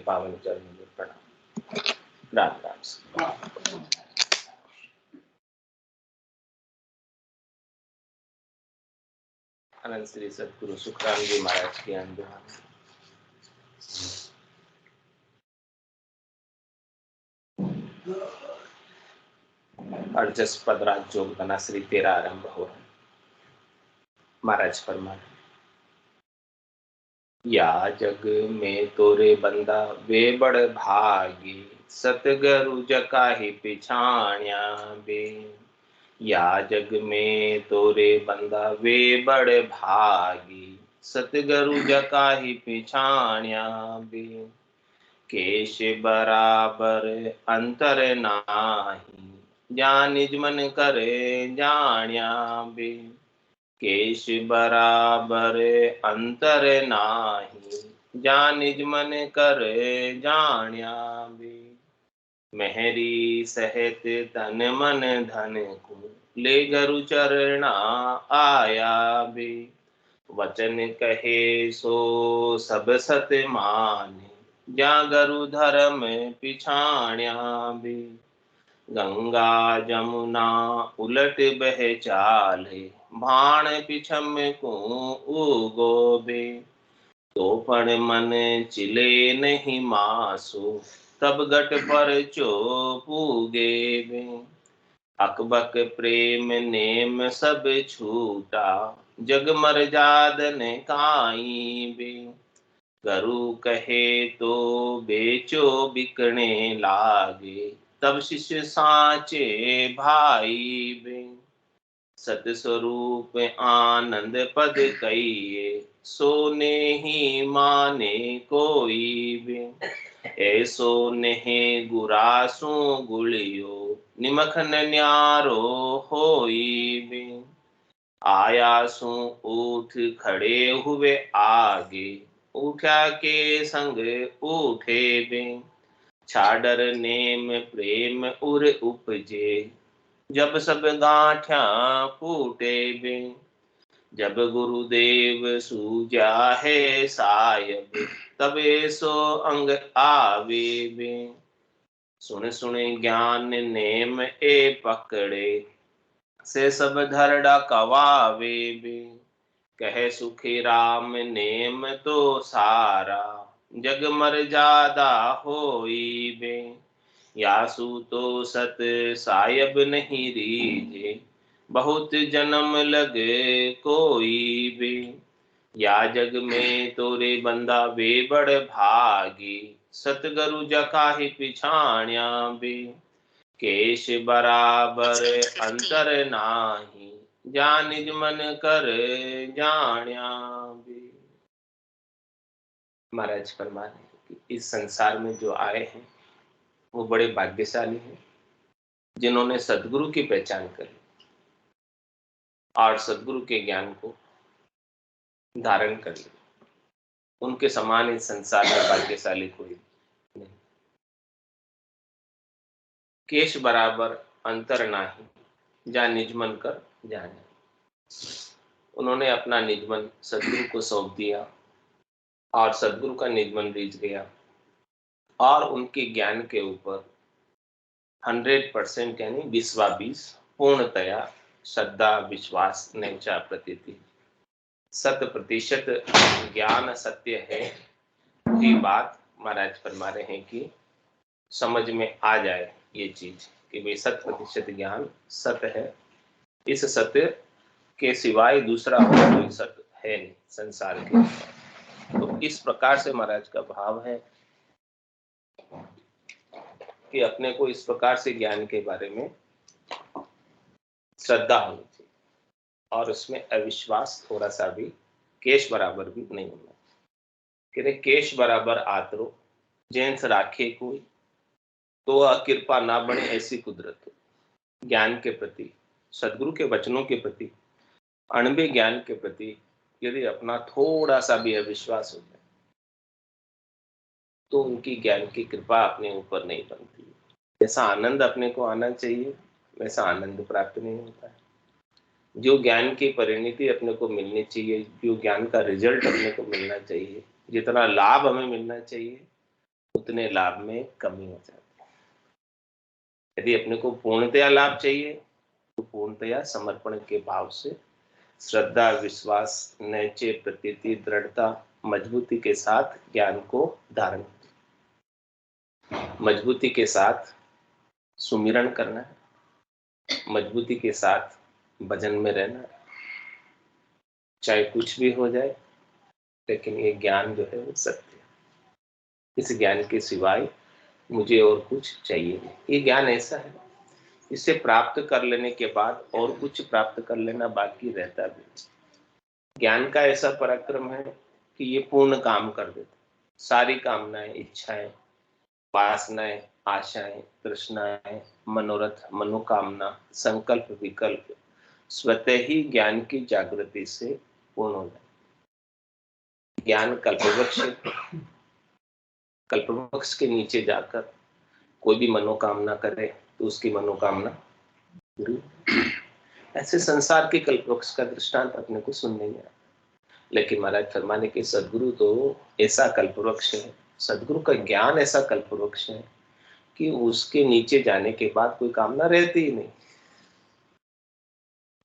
पावन चरणों में प्रणाम। राम राम से। अनंत श्री सदगुरु सुखराम जी महाराज की अनुग्रह। अर्जस पदराज जोग बना श्री तेरा आरंभ हो। महाराज फरमान, या जग में तोरे बंदा वे बड़ भागी, सतगुरु जकाहि पिछाण्या बे। या जग में तोरे बंदा वे बड़ भागी, सतगुरु जकाहि पिछाण्या बे। केश बराबर अंतर नाही, जान निज मन करे जाण्या बे। केश बराबर अंतर नाही, जान निज मन कर जाण्या बे। मेहरी सहित तन मन धन को, ले गुरु चरणा आया बे। वचन कहे सो सब सत माने, जा गुरु धर्म पिछाण्या बे। गंगा जमुना उलट बह चाले, भाण पिछम को उगोबे। तो पण मन चिले नहीं मासो, तब गट पर चोपूगे बे। अकबक प्रेम नेम सब छूटा, जग मर जादन काई बे। गुरु कहे तो बेचो बिकने लागे, तब शिष्य साचे भाई बे। सतस्वरूप आनंद पद कहिए, सोने ही माने कोई बे। ऐसो नेहे गुरासु गुलियो, निमखन न्यारो होई बे। आयासु उठ खड़े हुए आगे, उठा के संग उठे बे। छाडर नेम प्रेम उर उपजे, जब सब गांठा फूटे बे। जब गुरुदेव सूजा है सायब, तबे सो अंग आवे बे। सुन सुन ज्ञान नेम ए पकड़े, से सब धरड़ा कवावे बे। कहे सुखी राम नेम तो सारा, जग मर जादा होई बे। यासु तो सत सायब नहीं रीजे, बहुत जन्म लगे कोई बे। या जग में तोरे बंदा वे बड़ भागी, सतगुरु जकाहि पिछाण्या बे। केश बराबर अंतर नाही, जान निज मन कर जाण्या बे। महाराज फरमाते हैं कि इस संसार में जो आए हैं वो बड़े भाग्यशाली हैं, जिन्होंने सद्गुरु की पहचान करी और सद्गुरु के ज्ञान को धारण कर लिया। उनके समान इस संसार में भाग्यशाली कोई नहीं। केश बराबर अंतर नाही, जा निज मन कर जाने। उन्होंने अपना निजमन सद्गुरु को सौंप दिया और सद्गुरु का निजमन रीझ गया और उनके ज्ञान के ऊपर 100% यानी 20/20 पूर्णतया श्रद्धा विश्वास नैचा प्रतीति। 100% ज्ञान सत्य है, ये बात महाराज फरमा रहे हैं कि समझ में आ जाए ये चीज कि भाई 100% ज्ञान सत्य है। इस सत्य के सिवाय दूसरा और कोई सत्य है नहीं संसार के। तो इस प्रकार से महाराज का भाव है कि अपने को इस प्रकार से ज्ञान के बारे में श्रद्धा होनी चाहिए और उसमें अविश्वास थोड़ा सा भी केश बराबर भी नहीं होना। कि केश बराबर आतरो जेंस राखे कोई, तो कृपा ना बने ऐसी कुदरत। ज्ञान के प्रति, सदगुरु के वचनों के प्रति, अणबे ज्ञान के प्रति यदि अपना थोड़ा सा भी अविश्वास हो जाए तो उनकी ज्ञान की कृपा अपने ऊपर नहीं बनती। जैसा आनंद अपने को आना चाहिए वैसा आनंद प्राप्त नहीं होता है। जो ज्ञान की परिणति अपने को मिलनी चाहिए, जो ज्ञान का रिजल्ट अपने को मिलना चाहिए, जितना लाभ हमें मिलना चाहिए उतने लाभ में कमी हो जाती है। यदि अपने को पूर्णतया लाभ चाहिए तो पूर्णतया समर्पण के भाव से श्रद्धा, विश्वास, नैचे, प्रतीति, दृढ़ता, मजबूती के साथ ज्ञान को धारण, मजबूती के साथ सुमिरन करना है, मजबूती के साथ भजन में रहना है। चाहे कुछ भी हो जाए, लेकिन ये ज्ञान जो है वो सत्य है। इस ज्ञान के सिवाय मुझे और कुछ चाहिए नहीं। ये ज्ञान ऐसा है, इसे प्राप्त कर लेने के बाद और कुछ प्राप्त कर लेना बाकी रहता भी। ज्ञान का ऐसा पराक्रम है कि ये पूर्ण काम कर देता। सारी कामनाएं, इच्छाएं, वासनाएं, आशाएं, तृष्णाएं, मनोरथ, मनोकामना, संकल्प, विकल्प स्वतः ही ज्ञान की जागृति से पूर्ण हो जाए। ज्ञान कल्पवृक्ष, कल्पवृक्ष के नीचे जाकर कोई भी मनोकामना करे तो उसकी मनोकामना पूरी। ऐसे संसार के कल्पवृक्ष का दृष्टांत अपने को सुनने में आया, लेकिन महाराज फरमाने के सदगुरु तो ऐसा कल्पवृक्ष है, सदगुरु का ज्ञान ऐसा कल्पवृक्ष है कि उसके नीचे जाने के बाद कोई कामना रहती ही नहीं।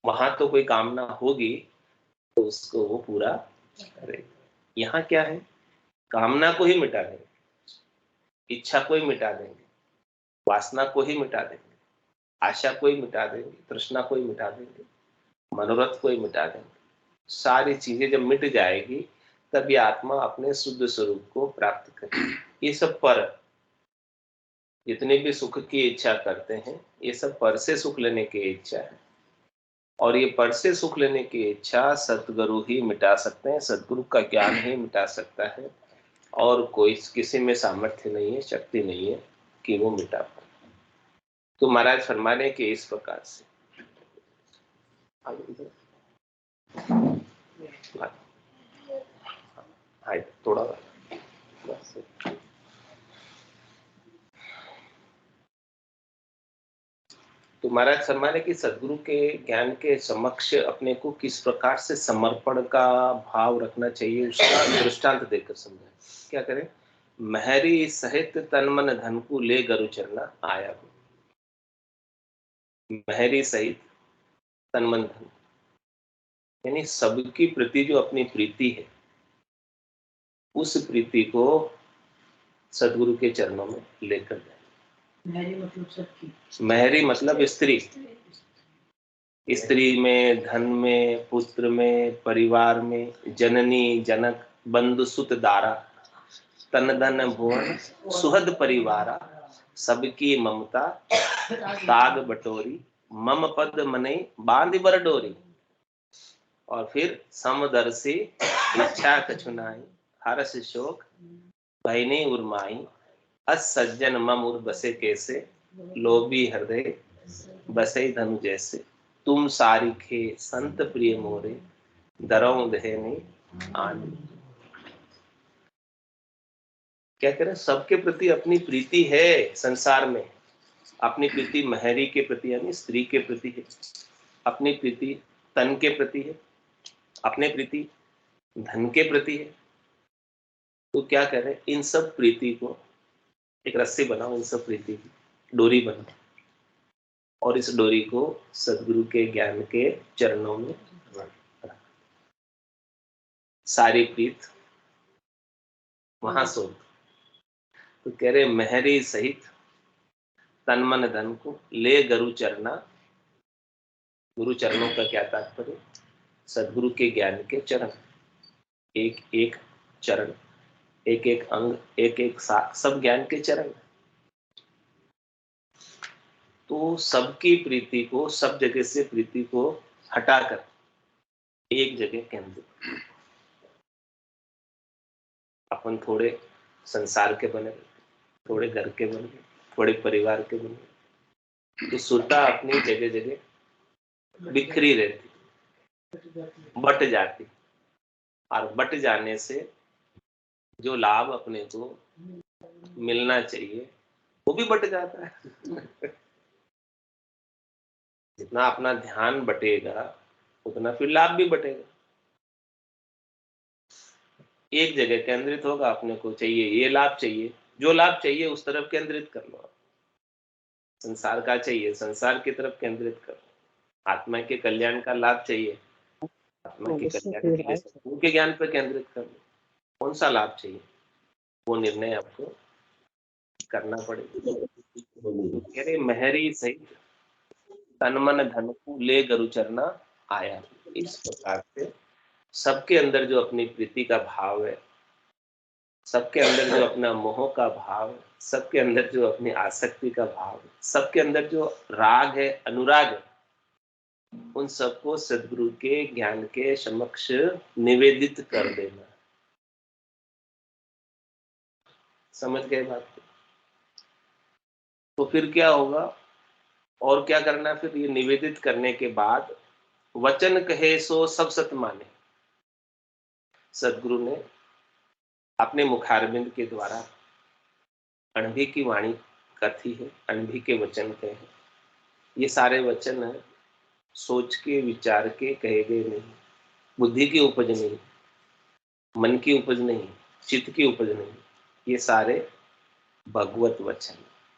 वहां तो कोई कामना होगी तो उसको वो पूरा करेगा। यहाँ क्या है, कामना को ही मिटा देंगे, इच्छा को ही मिटा देंगे, वासना को ही मिटा देंगे, आशा को ही मिटा देंगे, तृष्णा को ही मिटा देंगे, मनोरथ को ही मिटा देंगे। सारी चीजें जब मिट जाएगी तब ये आत्मा अपने शुद्ध स्वरूप को प्राप्त करेगी। ये सब पर जितने भी सुख की इच्छा करते हैं, ये सब पर से सुख लेने की इच्छा है, और ये पर से सुख लेने की इच्छा सतगुरु ही मिटा सकते हैं, सतगुरु का ज्ञान ही मिटा सकता है, और कोई किसी में सामर्थ्य नहीं है, शक्ति नहीं है कि वो मिटा पाए। तो महाराज फरमाने के इस प्रकार से थोड़ा तो महाराज फरमाने की सदगुरु के ज्ञान के समक्ष अपने को किस प्रकार से समर्पण का भाव रखना चाहिए उसका दृष्टांत देकर समझाए। क्या करें, महरी सहित तन मन धन को ले गुरु चरना आया हो। महरी सहित तन मन धन, यानी सबकी प्रति जो अपनी प्रीति है, उस प्रीति को सदगुरु के चरणों में लेकर जाए। महरी मतलब सबकी, महरी मतलब स्त्री, स्त्री में, धन में, पुत्र में, परिवार में, जननी जनक बंधु सुत दारा, तन धन भुवन सुहद परिवारा, सबकी ममता ताग बटोरी, मम पद मने बांध बर डोरी। और फिर समदर्शी इच्छा कछुनाई, हर्ष शोक भयनी उर्माई, अस सज्जन मम उर बसे कैसे, लोभी हृदय बसे धनु जैसे, तुम सारिखे संत प्रिय मोरे, दरौ देहने आनी। क्या करें, सबके प्रति अपनी प्रीति है संसार में। अपनी प्रीति महरी के प्रति यानी स्त्री के प्रति है, अपनी प्रीति तन के प्रति है, अपने प्रीति धन के प्रति है। तो क्या करें, इन सब प्रीति को एक रस्सी बनाओ, इन सब प्रीति की डोरी बनाओ, और इस डोरी को सदगुरु के ज्ञान के चरणों में सारी प्रीत वहां सो। तो कह रहे महरी सहित तन मन धन को ले गुरु चरना। गुरु चरणों का क्या तात्पर्य, सदगुरु के ज्ञान के चरण, एक एक चरण, एक एक अंग, एक एक साख, सब ज्ञान के चरण। तो सबकी प्रीति को, सब जगह से प्रीति को हटाकर एक जगह केंद्रित। अपन थोड़े संसार के बने, थोड़े घर के बने, थोड़े परिवार के बने, तो सुरता अपनी जगह जगह बिखरी रहती, बट जाती, और बट जाने से जो लाभ अपने को मिलना चाहिए वो भी बट जाता है। जितना अपना ध्यान बटेगा उतना फिर लाभ भी बटेगा। एक जगह केंद्रित होगा, अपने को चाहिए ये लाभ चाहिए, जो लाभ चाहिए उस तरफ केंद्रित कर लो। संसार का चाहिए, संसार की तरफ केंद्रित करो। आत्मा के कल्याण का लाभ चाहिए, आत्मा के कल्याण के लिए सद्गुरु के ज्ञान पर केंद्रित कर लो। कौन सा लाभ चाहिए वो निर्णय आपको करना पड़ेगा। तो कह रहे महरी सहित तन मन धन को ले गुरु चरना आया। इस प्रकार से सबके अंदर जो अपनी प्रीति का भाव है, सबके अंदर जो अपना मोह का भाव है, सबके अंदर जो अपनी आसक्ति का भाव है, सबके अंदर जो राग है, अनुराग है, उन सबको सदगुरु के ज्ञान के समक्ष निवेदित कर देना। समझ गए बात को? तो फिर क्या होगा और क्या करना? फिर ये निवेदित करने के बाद वचन कहे सो सब सत माने। सदगुरु ने अपने मुखारबिंद के द्वारा अणभि की वाणी कथी है, अणभि के वचन कहे हैं। ये सारे वचन है सोच के विचार के कहे गए नहीं, बुद्धि की उपज नहीं, मन की उपज नहीं, चित्त की उपज नहीं। ये सारे भगवत वचन,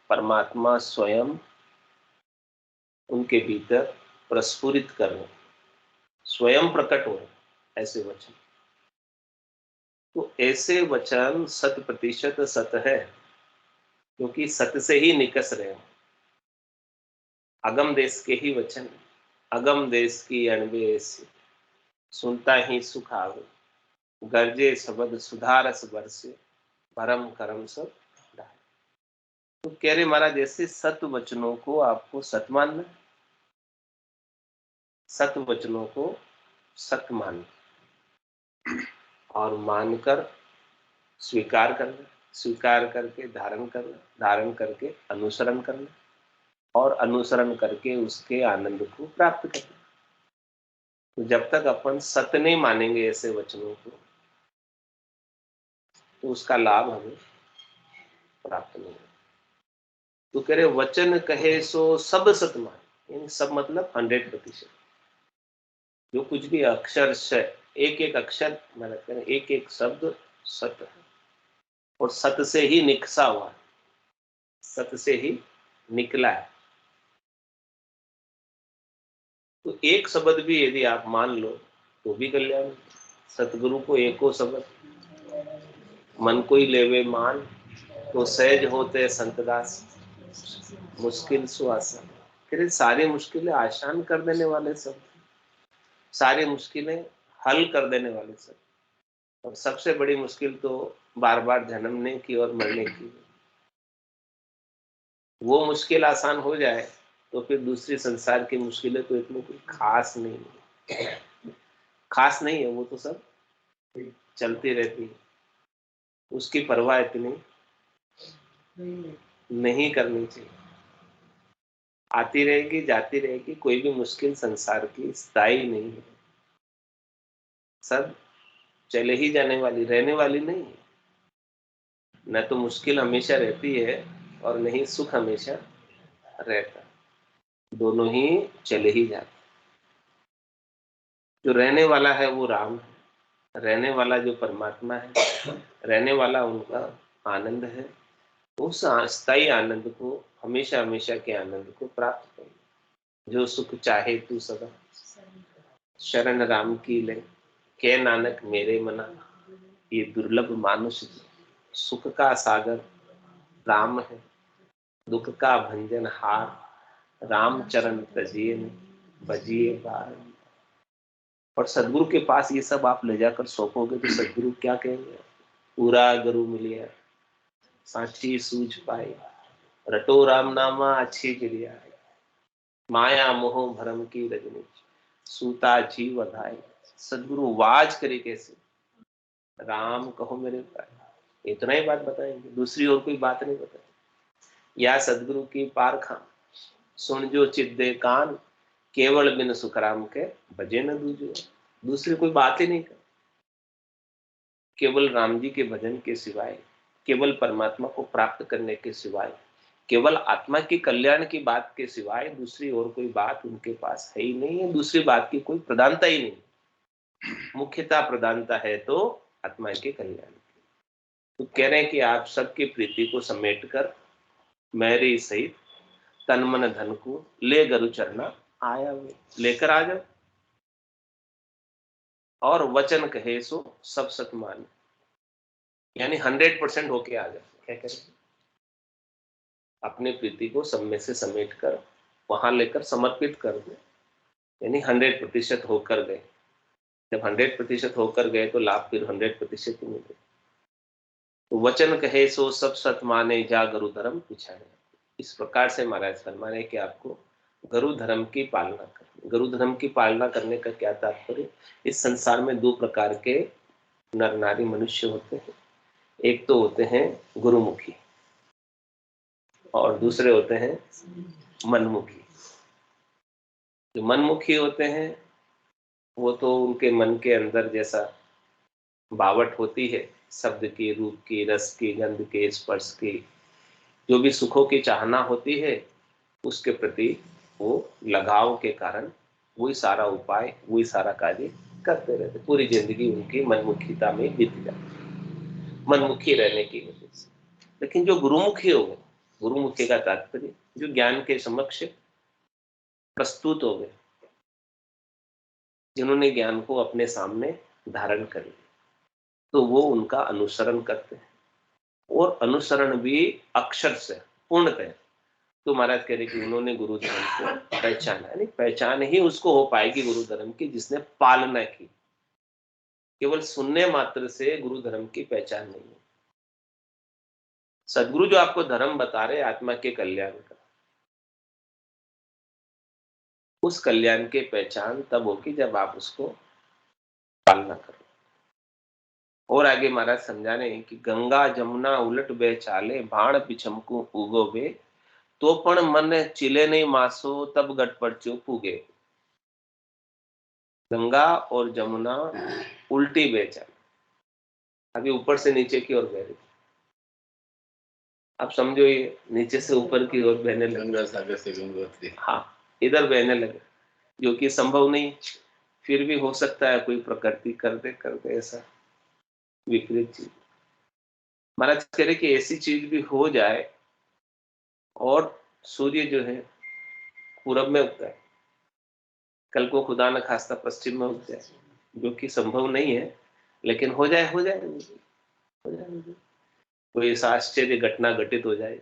परमात्मा स्वयं उनके भीतर प्रस्फुरित कर रहे, स्वयं प्रकट हो रहे ऐसे वचन। तो ऐसे वचन 100% सत है, क्योंकि सत से ही निकस रहे हो। अगम देश के ही वचन, अगम देश की अणबे से सुनता ही सुख आवे, गर्जे शब्द सुधारस बरसे, परम करम सब ढाए। तो कह रहे महाराज ऐसे सत वचनों को आपको सत मानना, सत वचनों को सत मानना और मानकर स्वीकार करना, स्वीकार करके धारण करना, धारण करके अनुसरण करना और अनुसरण करके उसके आनंद को प्राप्त करना। तो जब तक अपन सत नहीं मानेंगे ऐसे वचनों को, तो उसका लाभ हमें प्राप्त नहीं होगा। तो कह रहे वचन कहे सो सब सत मान, यानी सब मतलब 100%। जो कुछ भी अक्षर से एक एक अक्षर मतलब कह रहे एक एक शब्द सत है और सत से ही निकसा हुआ है, सत से ही निकला है। तो एक शब्द भी यदि आप मान लो तो भी कल्याण। सतगुरु को एको शब्द मन को ही लेवे मान, तो सहज होते संतदास, मुश्किल सुआसन। फिर सारी मुश्किलें आसान कर देने वाले सब, सारी मुश्किलें हल कर देने वाले सब। और सबसे बड़ी मुश्किल तो बार बार जन्मने की और मरने की। वो मुश्किल आसान हो जाए तो फिर दूसरी संसार की मुश्किलें तो इतनी कोई खास नहीं है, खास नहीं है, वो तो सब चलती रहती है, उसकी परवाह इतनी नहीं करनी चाहिए। आती रहेगी जाती रहेगी, कोई भी मुश्किल संसार की स्थायी नहीं है, सब चले ही जाने वाली, रहने वाली नहीं है। न तो मुश्किल हमेशा रहती है और नहीं सुख हमेशा रहता, दोनों ही चले ही जाते। जो रहने वाला है वो राम है, रहने वाला जो परमात्मा है, रहने वाला उनका आनंद है। उस स्थायी आनंद को, हमेशा हमेशा के आनंद को प्राप्त करो। जो सुख चाहे तू सदा शरण राम की ले, के नानक मेरे मना, ये दुर्लभ मानुष सुख का सागर राम है, दुख का भंजन हार राम चरण तजिए बजिए बार। और सदगुरु के पास ये सब आप ले जाकर सौंपोगे तो सदगुरु क्या कहेंगे? पूरा गुरु मिलिया सांची सूझ पाए, रटो राम नामा अच्छी गिरिया, माया मोह भरम की रजनी सूता जीव अधाय। सदगुरु वाज करे कैसे? राम कहो मेरे प्राण। इतना ही बात बताएंगे, दूसरी और कोई बात नहीं बताएंगे। या सदगुरु की पार खान सुन जो चिद्दे कान, केवल बिन सुखराम के भजे न दूजो। दूसरी कोई बात ही नहीं कर, केवल राम जी के भजन के सिवाय, केवल परमात्मा को प्राप्त करने के सिवाय, केवल आत्मा के कल्याण की बात के सिवाय दूसरी और कोई बात उनके पास है ही नहीं है। दूसरी बात की कोई प्रधानता ही नहीं, मुख्यता प्रधानता है तो आत्मा के कल्याण। तो कह रहे हैं कि आप सबकी प्रीति को समेट कर मेरी सहित तन मन धन को ले गुरु चरना आया वे, लेकर आ जाओ। और वचन कहे सो सब सत मान, यानी 100% होके आ जाओ। क्या करें, अपने प्रीति को सब में से समेट कर वहां लेकर समर्पित कर दो, यानी 100% होकर गए। जब 100% होकर गए तो लाभ फिर 100% ही मिले। तो वचन कहे सो सब सत माने, जा गुरु धर्म पिछाड़े। इस प्रकार से महाराज फरमाने कि आपको गुरु धर्म की पालना करनी। गुरु धर्म की पालना करने का क्या तात्पर्य, इस संसार में दो प्रकार के नर नारी मनुष्य होते हैं। एक तो होते हैं गुरुमुखी और दूसरे होते हैं मनमुखी। जो मनमुखी होते हैं वो तो उनके मन के अंदर जैसा बावट होती है, शब्द की, रूप की, रस की, गंध के, स्पर्श की, जो भी सुखों की चाहना होती है उसके प्रति वो लगाव के कारण वही सारा उपाय, वही सारा कार्य करते रहते। पूरी जिंदगी उनकी मनमुखीता में बीत जाती, मनमुखी रहने की वजह से। लेकिन जो गुरुमुखी हो गए, गुरुमुखी का तात्पर्य जो ज्ञान के समक्ष प्रस्तुत हो गए, जिन्होंने ज्ञान को अपने सामने धारण कर लिया, तो वो उनका अनुसरण करते हैं। और अनुसरण भी अक्षर से पूर्णतः। तो महाराज कह रहे कि उन्होंने गुरु धर्म को पहचाना, यानी पहचान ही उसको हो पाएगी गुरु धर्म की जिसने पालना की। केवल सुनने मात्र से गुरु धर्म की पहचान नहीं है। सदगुरु जो आपको धर्म बता रहे आत्मा के कल्याण का, उस कल्याण के पहचान तब होगी जब आप उसको पालना करो। और आगे महाराज समझा रहे हैं कि गंगा जमुना उलट बह चाले, भाण पिछमकू उगो बे, तो पण मन चिले नहीं मासो, तब गट परचो पूगे। गंगा और जमुना उल्टी बह चाले, अभी ऊपर से नीचे की ओर बह रही। आप समझो ये नीचे से ऊपर की ओर बहने लगे, गंगा सागर से गंगोत्री, हाँ इधर बहने लगे, जो कि संभव नहीं। फिर भी हो सकता है कोई प्रकृति कर दे ऐसा विपरीत चीज। महाराज कह रहे कि ऐसी चीज भी हो जाए और सूर्य जो है पूरब में उगता है, कल को खुदा न खास्ता पश्चिम में उग जाए, जो कि संभव नहीं है, लेकिन हो जाए, हो जाए, हो जाए, कोई ऐसा आश्चर्य घटना घटित हो जाए।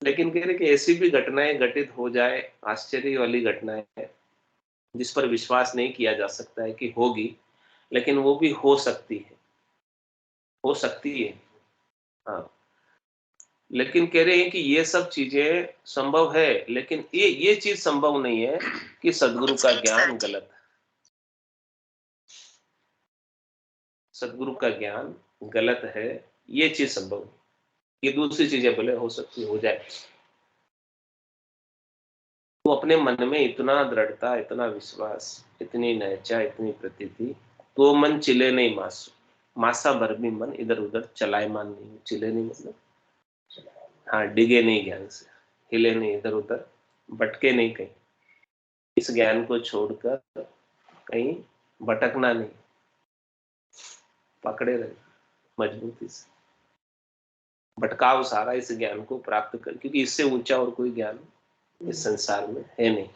लेकिन कह रहे कि ऐसी भी घटनाएं घटित हो जाए, आश्चर्य वाली घटनाएं जिस पर विश्वास नहीं किया जा सकता है कि होगी, लेकिन वो भी हो सकती है, हो सकती है। हाँ, लेकिन कह रहे हैं कि ये सब चीजें संभव है, लेकिन ये चीज संभव नहीं है कि सदगुरु का ज्ञान गलत है। सदगुरु का ज्ञान गलत है, ये चीज संभव नहीं। ये दूसरी चीजें भले हो सकती हो जाए, तो अपने मन में इतना दृढ़ता, इतना विश्वास, इतनी नैचा, इतनी प्रतीति, तो मन चिले नहीं मासो, मासा भर भी मन इधर उधर चलायमान नहीं, चिले नहीं मतलब हाँ डिगे नहीं ज्ञान से, हिले नहीं इधर उधर, भटके नहीं कहीं, इस ज्ञान को छोड़कर कहीं भटकना नहीं, पकड़े रहे मजबूती से। भटकाव सारा इस ज्ञान को प्राप्त कर, क्योंकि इससे ऊंचा और कोई ज्ञान इस संसार में है नहीं।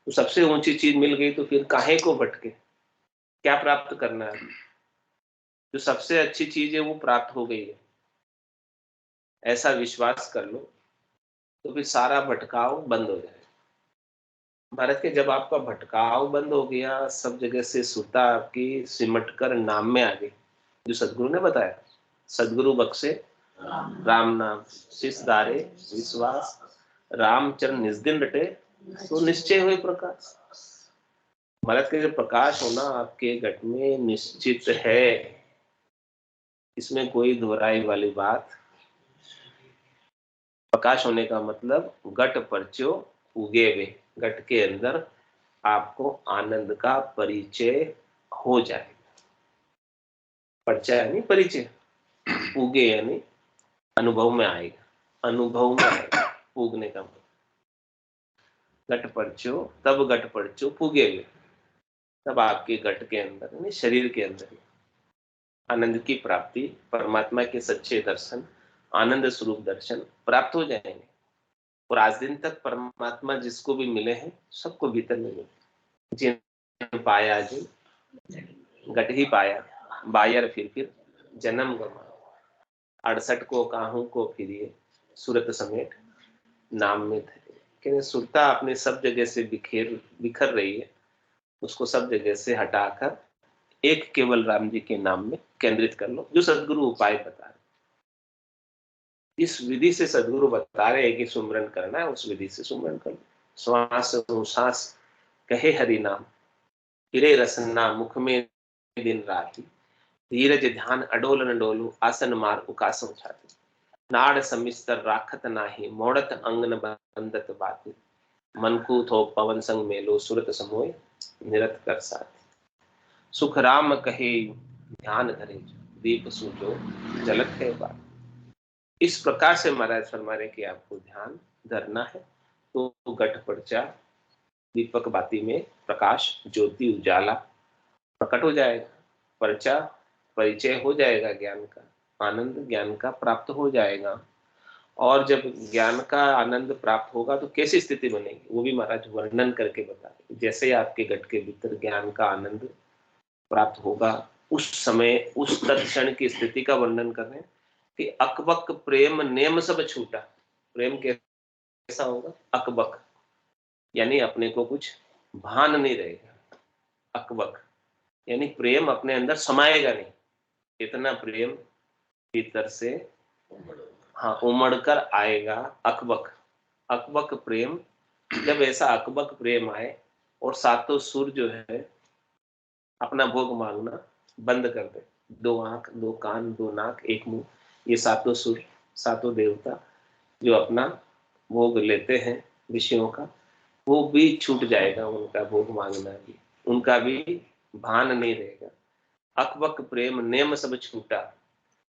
तो सबसे ऊंची चीज मिल गई तो फिर काहे को भटके, क्या प्राप्त करना है। जो सबसे अच्छी चीज है वो प्राप्त हो गई है, ऐसा विश्वास कर लो, तो फिर सारा भटकाव बंद हो जाएगा। भारत के जब आपका भटकाव बंद हो गया, सब जगह से सुरता आपकी सिमट कर नाम में आ गई, जो सदगुरु ने बताया, सदगुरु बख्शे राम नाम, शिष दारे विश्वास, रामचरण निज दिन रटे, तो निश्चय हुए प्रकाश। भारत के जो प्रकाश होना आपके घट में निश्चित है, इसमें कोई दोहराई वाली बात। प्रकाश होने का मतलब घट परचो उगे वे, घट के अंदर आपको आनंद का परिचय हो जाए। परिचय यानी परिचय, उगे यानी अनुभव में आएगा, अनुभव में आएगा, उगने का मतलब। घट परचो, तब घट परचो पुगे वे, तब आपके घट के अंदर यानी शरीर के अंदर आनंद की प्राप्ति, परमात्मा के सच्चे दर्शन, आनंद स्वरूप दर्शन प्राप्त हो जाएंगे। और आज दिन तक परमात्मा जिसको भी मिले हैं सबको भीतर में मिले, जिन पाया जिन घट ही पाया, बायर फिर जन्म गमा, 68 को काहू को फिरिए, सूरत समेट नाम में धरे। कि सुरता अपने सब जगह से बिखर रही है, उसको सब जगह से हटाकर एक केवल राम जी के नाम में केंद्रित कर लो, जो सदगुरु उपाय बता रहे। इस विधि से सदगुरु बता रहे हैं कि सुमरन करना है, उस विधि से सुमरन कर लो। श्वास सांस कहे हरि नाम, फिरे रसना मुख में दिन राति, धीरज ध्यान अडोल न डोलू, आसन मार उकासो छाती, नाड़ समिस्तर राखत नाही, मोड़त अंग न बंदत बाती, मन को थोक पवन संग मेलो, सुरत समोय निरत कर साथ, सुख राम कहे ध्यान धरे, दीप सूझो जलत है बात। इस प्रकार से महाराज फरमा रहे कि आपको ध्यान धरना है तो घट पर्चा दीपक बाती में प्रकाश ज्योति उजाला प्रकट हो जाएगा, पर्चा परिचय हो जाएगा ज्ञान का, आनंद ज्ञान का प्राप्त हो जाएगा। और जब ज्ञान का आनंद प्राप्त होगा तो कैसी स्थिति बनेगी वो भी महाराज वर्णन करके बता रहे। जैसे ही आपके घट के भीतर ज्ञान का आनंद प्राप्त होगा, उस समय उस तत्क्षण की स्थिति का वर्णन कर रहे हैं कि अकबक प्रेम नेम सब छूटा। प्रेम कैसा होगा? अकबक यानी अपने को कुछ भान नहीं रहेगा। अकबक यानी प्रेम अपने अंदर समाएगा नहीं, इतना प्रेम भीतर से हाँ उमड़ कर आएगा। अकबक अकबक प्रेम, जब ऐसा अकबक प्रेम आए और सातों सुर जो है अपना भोग मांगना बंद कर दे, दो आंख दो कान दो नाक एक मुंह, ये सातों सुर सातों देवता जो अपना भोग लेते हैं विषयों का, वो भी छूट जाएगा, उनका भोग मांगना भी, उनका भी भान नहीं रहेगा। अकबक प्रेम नेम सब छूटा।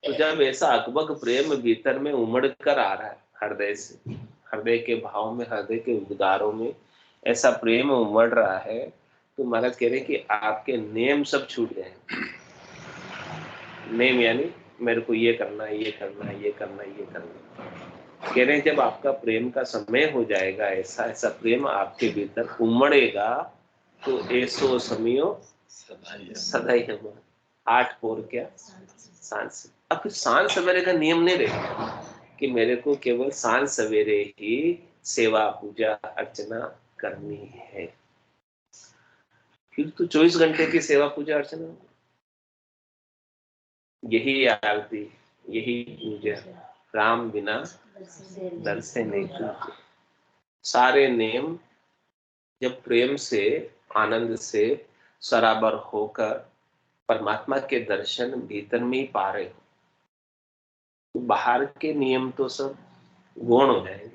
तो जब ऐसा अकबक प्रेम भीतर में उमड़ कर आ रहा है हृदय से, हृदय के भाव में, हृदय के उद्गारों में ऐसा प्रेम उमड़ रहा है, तो महाराज कह रहे कि आपके नेम सब छूट जाएंगे। नेम यानी मेरे को ये करना है, ये करना है, ये करना है, ये करना है। कह रहे हैं जब आपका प्रेम का समय हो जाएगा, ऐसा ऐसा प्रेम आपके भीतर उमड़ेगा, तो ऐसो समियो सदाई हम 8 पोर क्या सांस। अब सांझ सवेरे का नियम नहीं रहेगा कि मेरे को केवल सांझ सवेरे ही सेवा पूजा अर्चना करनी है, फिर तो 24 घंटे की सेवा पूजा अर्चना, यही आरती यही पूजा, राम बिना दर से नहीं पूजे। सारे नेम जब प्रेम से आनंद से सराबर होकर परमात्मा के दर्शन भीतर में ही पा रहे हो, तो बाहर के नियम तो सब गौण हो जाएंगे,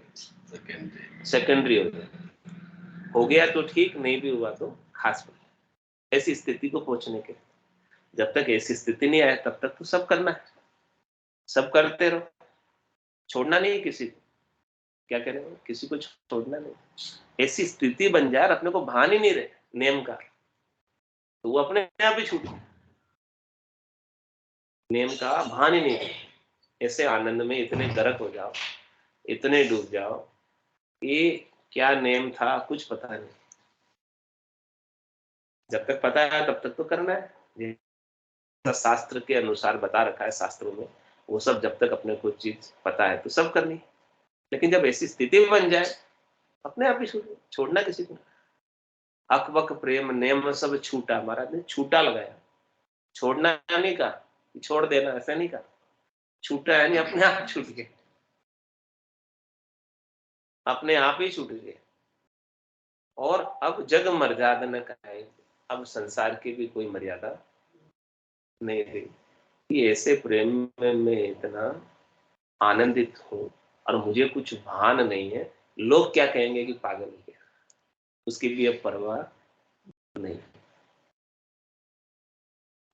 सेकेंडरी हो जाएंगे। हो गया तो ठीक, नहीं भी हुआ तो खास बात। ऐसी स्थिति को पहुंचने के, जब तक ऐसी स्थिति नहीं आए तब तक तो सब करना है, सब करते रहो, छोड़ना नहीं है किसी को। क्या कह रहे हो? किसी को छोड़ना नहीं। ऐसी स्थिति बन जाए अपने को भान ही नहीं रहे नेम का, तो वो अपने आप ही छूट गया, नेम का भान ही नहीं रहे। ऐसे आनंद में इतने गर्क हो जाओ, इतने डूब जाओ कि क्या नेम था कुछ पता नहीं। जब तक पता है तब तक तो करना है, शास्त्र के अनुसार बता रखा है शास्त्रों में, वो सब जब तक अपने को चीज पता है तो सब करनी। लेकिन जब ऐसी स्थिति बन जाए अपने आप ही छोड़ना किसी को। अकबक प्रेम नेम सब छूटा, महाराज ने छूटा लगाया, छोड़ना नहीं कहा, छोड़ देना ऐसा नहीं कहा, छूटा यानी अपने आप छूट गए, अपने आप ही छूट गए। और अब जग मर्यादा न कहे, अब संसार की भी कोई मर्यादा नहीं रही कि ऐसे प्रेम में मैं इतना आनंदित हूं और मुझे कुछ भान नहीं है, लोग क्या कहेंगे कि पागल हो गया, उसकी भी अब परवाह नहीं।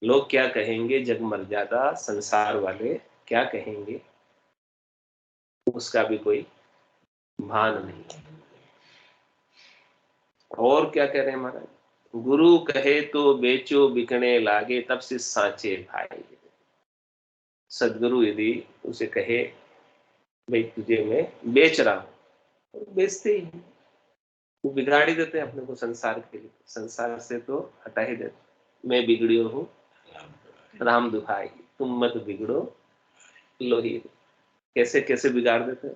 लोग क्या कहेंगे, जग मर्यादा संसार वाले क्या कहेंगे, उसका भी कोई भान नहीं। और क्या कह रहे हैं महाराज, गुरु कहे तो बेचो बिकने लागे, तब से सांचे भाई। सदगुरु यदि उसे कहे भाई तुझे मैं बेच रहा हूं, तो बेचते ही हैं। वो बिगाड़ ही देते हैं अपने को संसार के लिए, संसार से तो हटा ही देते। मैं बिगड़ियो हूँ राम दुहाई, तुम मत बिगड़ो लोही। कैसे कैसे बिगाड़ देते हैं।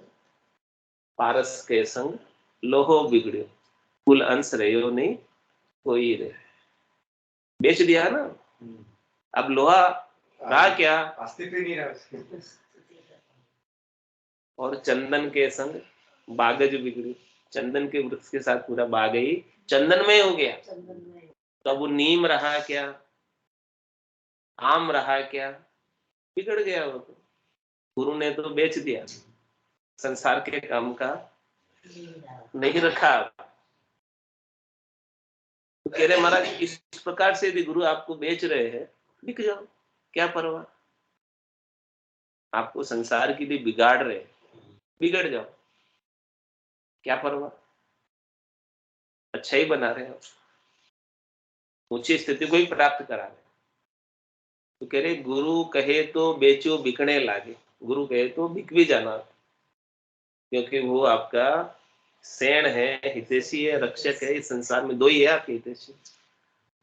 पारस के संग लोहो बिगड़ियो, कुल अंश रहो नहीं कोई रहे। बेच दिया ना, अब लोहा रहा क्या, अस्तित्व नहीं रहा। और चंदन के संग बागज बिगड़ी, चंदन के वृक्ष के साथ पूरा बाग ही चंदनमय हो गया। तो अब वो नीम रहा क्या, आम रहा क्या, बिगड़ गया वो तो। गुरु ने तो बेच दिया, संसार के काम का नहीं रखा। तो कह रहे महाराज इस प्रकार से यदि गुरु आपको बेच रहे हैं, बिक जाओ, क्या परवाह। आपको संसार के लिए बिगाड़ रहे, बिगड़ जाओ, क्या परवाह। अच्छा ही बना रहे हो, ऊंची स्थिति को ही प्राप्त करा रहे। तो कह रहे गुरु कहे तो बेचो बिकने लागे, गुरु कहे तो बिक भी जाना, क्योंकि वो आपका सेण है, हितैषी है, रक्षक है। इस संसार में दो ही है आपके हितैषी,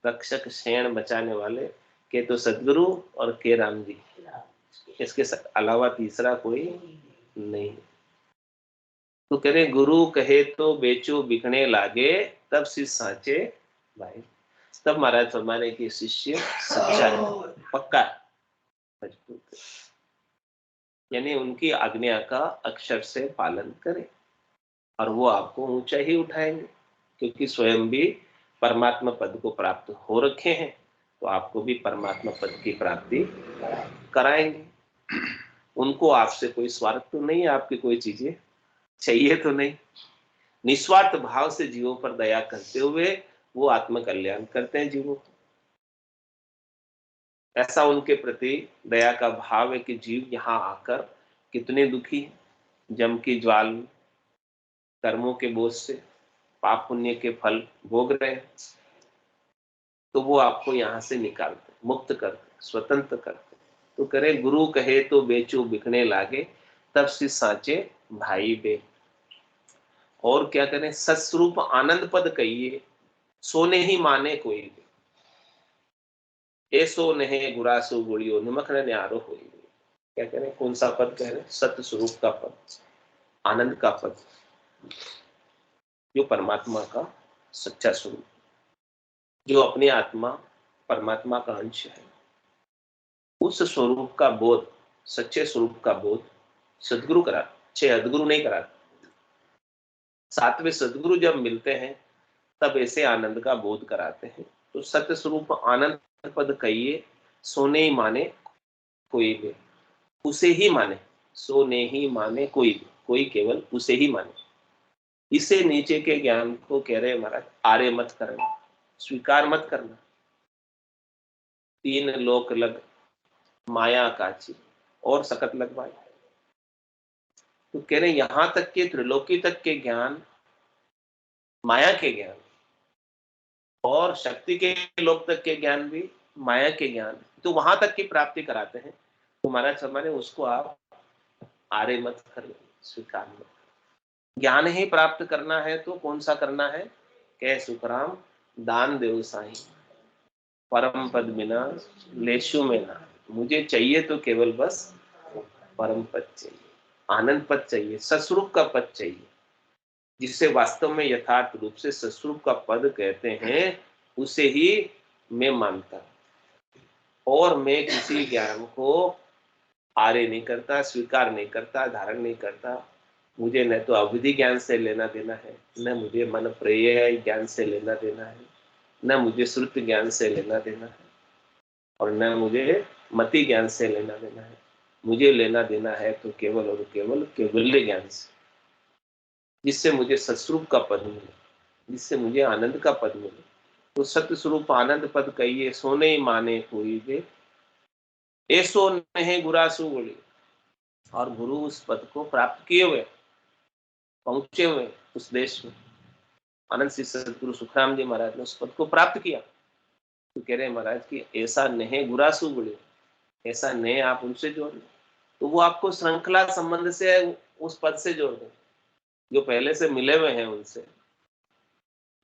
रक्षक सेण बचाने वाले, के तो सदगुरु और के राम जी। इसके अलावा तीसरा कोई नहीं। तो कह रहे गुरु कहे तो बेचो बिकने लागे, तब शिष्य साचे भाई। तब महाराज फरमाने की शिष्य सच्चा है, पक्का मजबूत, यानी उनकी आज्ञा का अक्षर से पालन करें और वो आपको ऊंचा ही उठाएंगे, क्योंकि स्वयं भी परमात्मा पद को प्राप्त हो रखे हैं, तो आपको भी परमात्मा पद की प्राप्ति कराएंगे। उनको आपसे कोई स्वार्थ तो नहीं है, आपकी कोई चीजें चाहिए तो नहीं। निस्वार्थ भाव से जीवों पर दया करते हुए वो आत्म कल्याण करते हैं जीवों को। ऐसा उनके प्रति दया का भाव है कि जीव यहाँ आकर कितने दुखी हैं, जम की ज्वाल में, कर्मों के बोझ से, पाप पुण्य के फल भोग रहे हैं, तो वो आपको यहाँ से निकालते, मुक्त करते, स्वतंत्र करते। तो करे गुरु कहे तो बेचो बिकने लागे, तब से साचे भाई बे। और क्या करें, सत्स्वरूप आनंद पद कहिए, सोने ही माने कोई भी, ऐसो नहे गुरासो गुड़ियो निमक न न्यारो होई। क्या कह रहे हैं, कौन सा पद कह रहे हैं, सत्य स्वरूप का पद, आनंद का पद, जो परमात्मा का सच्चा स्वरूप, जो अपनी आत्मा परमात्मा का अंश है, उस स्वरूप का बोध, सच्चे स्वरूप का बोध सदगुरु करा, छह अदगुरु नहीं कराते। सातवें सदगुरु जब मिलते हैं तब ऐसे आनंद का बोध कराते हैं। तो सत्य स्वरूप आनंद पद कहिए, सोने ही माने कोई भी, उसे ही माने, सोने ही माने कोई भी, कोई केवल उसे ही माने। इसे नीचे के ज्ञान को कह रहे महाराज आर्य मत करना, स्वीकार मत करना। तीन लोक लग माया काची और सकत लगवाई। तो कह रहे यहां तक के त्रिलोकी तक के ज्ञान, माया के ज्ञान, और शक्ति के लोक तक के ज्ञान भी माया के ज्ञान, तो वहां तक की प्राप्ति कराते हैं। तो महाराज शर्मा ने उसको आप आर्य मत कर, स्वीकार मत। ज्ञान ही प्राप्त करना है तो कौन सा करना है, कह सुखराम दान देव साईं, परम पद बिना लेशु में ना। मुझे चाहिए तो केवल बस परम पद चाहिए, आनंद पद चाहिए, सस्वरूप का पद चाहिए, जिसे वास्तव में यथार्थ रूप से सस्वरूप का पद कहते हैं, उसे ही मैं मानता। और मैं किसी ज्ञान को आर्य नहीं करता, स्वीकार नहीं करता, धारण नहीं करता। मुझे न तो अवधि ज्ञान से लेना देना है, न मुझे मन प्रेय ज्ञान से लेना देना है, न मुझे श्रुति ज्ञान से लेना देना है, और न मुझे मति ज्ञान से लेना देना है। मुझे लेना देना है तो केवल और केवल केवल्य ज्ञान से, जिससे मुझे सत्स्वरूप का पद मिले, जिससे मुझे आनंद का पद मिले। तो सत्य स्वरूप आनंद पद कहिए, सोने ही माने कोई दे, ऐसो नहीं गुरासु बोली। और गुरु उस पद को प्राप्त किए हुए, पहुंचे हुए उस देश में, आनंद श्री सदगुरु सुखराम जी महाराज ने उस पद को प्राप्त किया। तो कह रहे महाराज कि ऐसा नहीं गुरासु बोले, ऐसा नहीं आप उनसे जोड़ लो, तो वो आपको श्रृंखला संबंध से उस पद से जोड़ दें। जो पहले से मिले हुए हैं उनसे,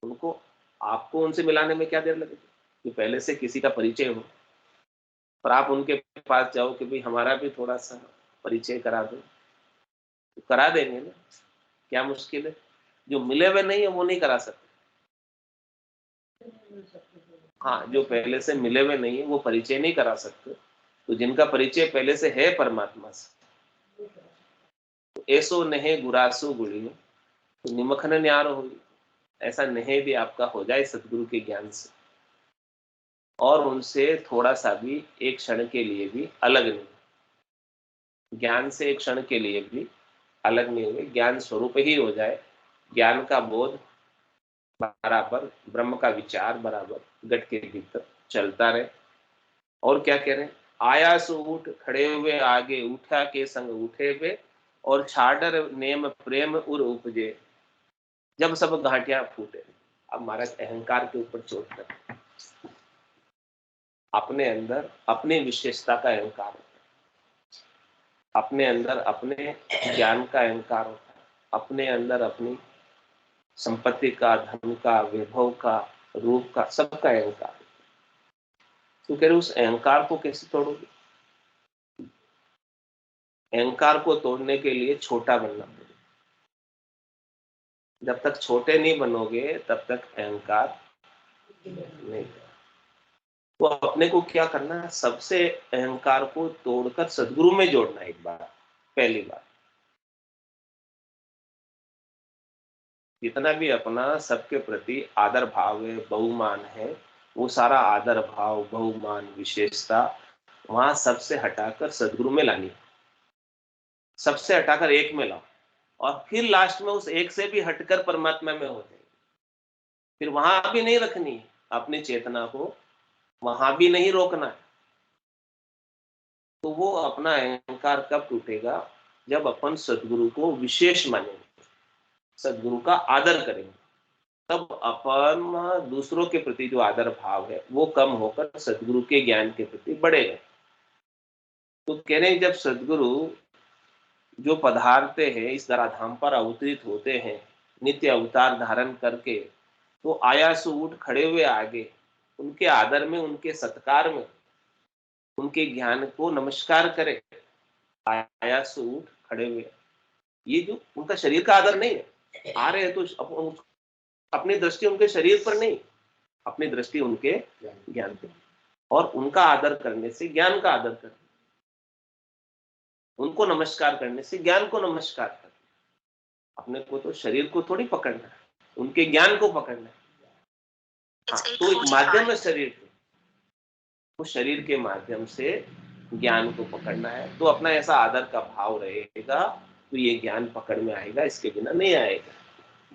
उनको आपको उनसे मिलाने में क्या देर लगेगी? कि पहले से किसी का परिचय हो, पर आप उनके पास जाओ कि भाई हमारा भी थोड़ा-सा परिचय करा दो, तो करा देंगे ना, क्या मुश्किल है? जो मिले हुए नहीं है वो नहीं करा सकते। हाँ, जो पहले से मिले हुए नहीं है वो परिचय नहीं करा सकते, तो जिनका परिचय पहले से है परमात्मा से, तो ऐसो नहे गुरासो गुणियों, तो निमखन न्यारो होई। ऐसा नहीं भी आपका हो जाए सदगुरु के ज्ञान से, और उनसे थोड़ा-सा भी एक क्षण के लिए भी अलग नहीं, ज्ञान से एक क्षण के लिए भी अलग नहीं हुए, ज्ञान स्वरूप ही हो जाए, ज्ञान का बोध बराबर, ब्रह्म का विचार बराबर घट के भीतर चलता रहे। और क्या कह रहे हैं? आया सो उठ खड़े हुए आगे, उठा के संग उठे हुए, और छाडर नेम प्रेम उर उपजे, जब सब घाटियां फूटे। अब महाराज अहंकार के ऊपर चोट कर, अपने अंदर अपनी विशेषता का अहंकार होता है, अपने अंदर अपने ज्ञान का अहंकार होता है, अपने अंदर अपनी संपत्ति का, धन का, वैभव का, रूप का, सबका अहंकार। तो कह रहे उस अहंकार को कैसे तोड़ोगे? अहंकार को तोड़ने के लिए छोटा बनना पड़ेगा। जब तक छोटे नहीं बनोगे तब तक अहंकार नहीं। तो अपने को क्या करना है? सबसे अहंकार को तोड़कर सदगुरु में जोड़ना। एक बार, पहली बार, जितना भी अपना सबके प्रति आदर भाव है, बहुमान है, वो सारा आदर भाव, बहुमान, विशेषता वहां सबसे हटाकर सदगुरु में लानी, सबसे हटाकर एक में लाओ, और फिर लास्ट में उस एक से भी हटकर परमात्मा में हो जाए। फिर वहां भी नहीं रखनी है अपनी चेतना को, वहां भी नहीं रोकना है। तो वो अपना अहंकार कब टूटेगा? जब अपन सदगुरु को विशेष मानेंगे, सदगुरु का आदर करेंगे, तब अपन दूसरों के प्रति जो आदर भाव है वो कम होकर सदगुरु के ज्ञान के प्रति बढ़ेगा। तो कह रहे हैं जब सदगुरु जो पधारते हैं, इस धराधाम पर अवतरित होते हैं नित्य अवतार धारण करके, तो आयास उठ खड़े हुए आगे, उनके आदर में, उनके सत्कार में, उनके ज्ञान को नमस्कार करे। आयास उठ खड़े हुए, ये जो उनका शरीर का आदर नहीं है, आ रहे हैं तो अपनी दृष्टि उनके शरीर पर नहीं, अपनी दृष्टि उनके ज्ञान पे, और उनका आदर करने से ज्ञान का आदर करना, उनको नमस्कार करने से ज्ञान को नमस्कार करना। अपने को तो शरीर को थोड़ी पकड़ना है, उनके ज्ञान को पकड़ना है। हाँ, तो एक माध्यम है शरीर के, उस शरीर के माध्यम से ज्ञान को पकड़ना है। तो अपना ऐसा आदर का भाव रहेगा तो ये ज्ञान पकड़ में आएगा, इसके बिना नहीं आएगा।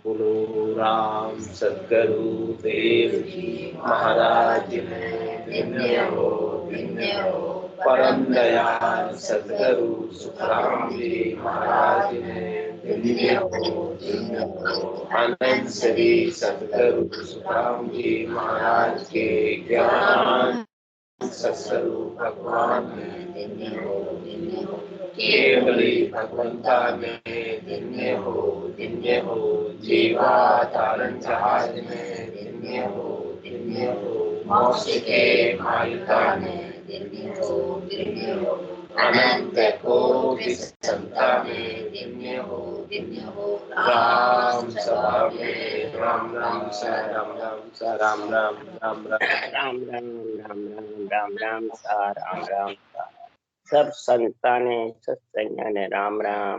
बोलो राम सद्गुरु देव जी महाराज धन्य हो, धन्य हो। परम दयाल सद्गुरु सुखराम जी महाराज धन्य हो, धन्य हो। आनंद श्री सद्गुरु सुखराम जी महाराज के ज्ञान सत्स्वरूप भगवान में धन्य हो, धन्य हो। केवली भगवंता में धन्य हो, धन्य हो। जीवावतारण जहाज में धन्य हो, धन्य हो। मोक्ष के मालिका में धन्य हो, धन्य हो। अनंत कोटि संता में धन्य हो, धन्य हो। राम सभा में राम राम सा राम राम सा राम राम राम राम राम राम राम राम राम राम सा राम राम सा। सब संताने सत्संग ने राम राम।